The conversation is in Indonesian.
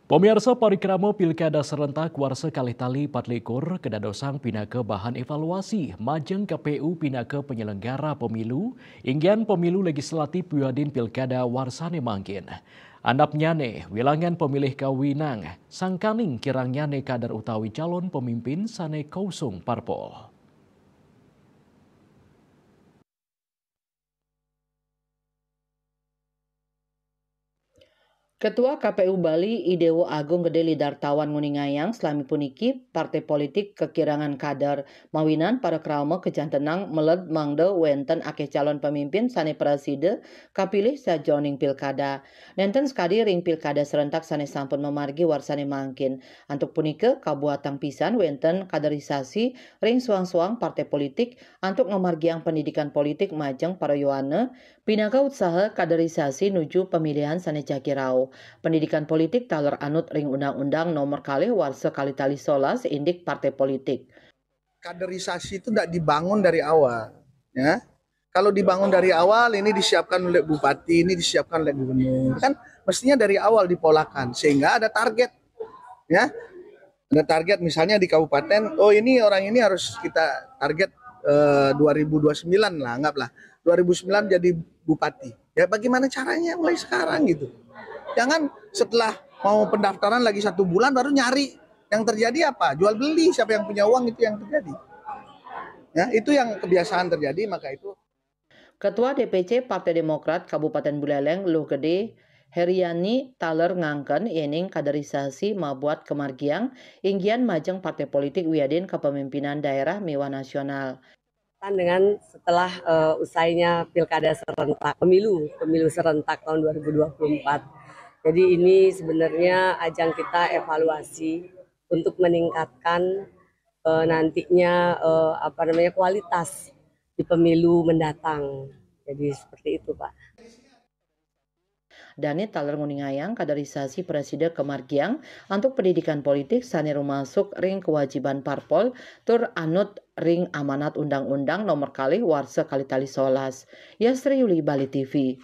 Pemirsa parikrama pilkada serentak warsa Kalitali Patlikur kedadosang pinaka bahan evaluasi majeng KPU pinaka penyelenggara pemilu inggian pemilu legislatif Wiadin pilkada warsane mangkin. Andapnyane wilangan pemilih kawinang sangkaning kirangnyane kadar utawi calon pemimpin sane kausung parpol. Ketua KPU Bali Idewo Agung Gede Lidartawan Nguningayang selami puniki partai politik kekirangan kader mawinan para krama kejantenang meled mangde wenten akeh calon pemimpin sane preside kapilih sajoning pilkada. Nenten sekali ring pilkada serentak sane sampun memargi warsane mangkin. Antuk punike kabuatan pisan wenten kaderisasi ring suang-suang partai politik antuk memargiang pendidikan politik majeng para yoane pinaka usaha kaderisasi nuju pemilihan sane jakirau. Pendidikan politik taler anut ring undang-undang nomor kalih warsa Kalitali 11 indik partai politik. Kaderisasi itu tidak dibangun dari awal, ya. Kalau dibangun dari awal, ini disiapkan oleh bupati, ini disiapkan oleh gubernur, kan mestinya dari awal dipolakan sehingga ada target, ya. Ada target misalnya di kabupaten, oh ini orang ini harus kita target 2029 lah, anggaplah 2009 jadi bupati. Ya bagaimana caranya mulai sekarang gitu. Jangan setelah mau pendaftaran lagi 1 bulan baru nyari. Yang terjadi apa? Jual beli, siapa yang punya uang itu yang terjadi. Ya, itu yang kebiasaan terjadi, maka itu. Ketua DPC Partai Demokrat Kabupaten Buleleng Luh Gede Heriani taler ngangken yening kaderisasi mabuat kemargiang inggian majeng partai politik Wiadin kepemimpinan daerah miwa nasional. Dengan setelah usainya pilkada serentak, pemilu serentak tahun 2024. Jadi ini sebenarnya ajang kita evaluasi untuk meningkatkan nantinya kualitas di pemilu mendatang. Jadi seperti itu, Pak. Dani taler nguningayang kaderisasi presiden kemargiang untuk pendidikan politik sane rumasuk ring kewajiban parpol tur anut ring amanat undang-undang nomor kalih warsa Kalitali 11. Yasri Yuli Bali TV.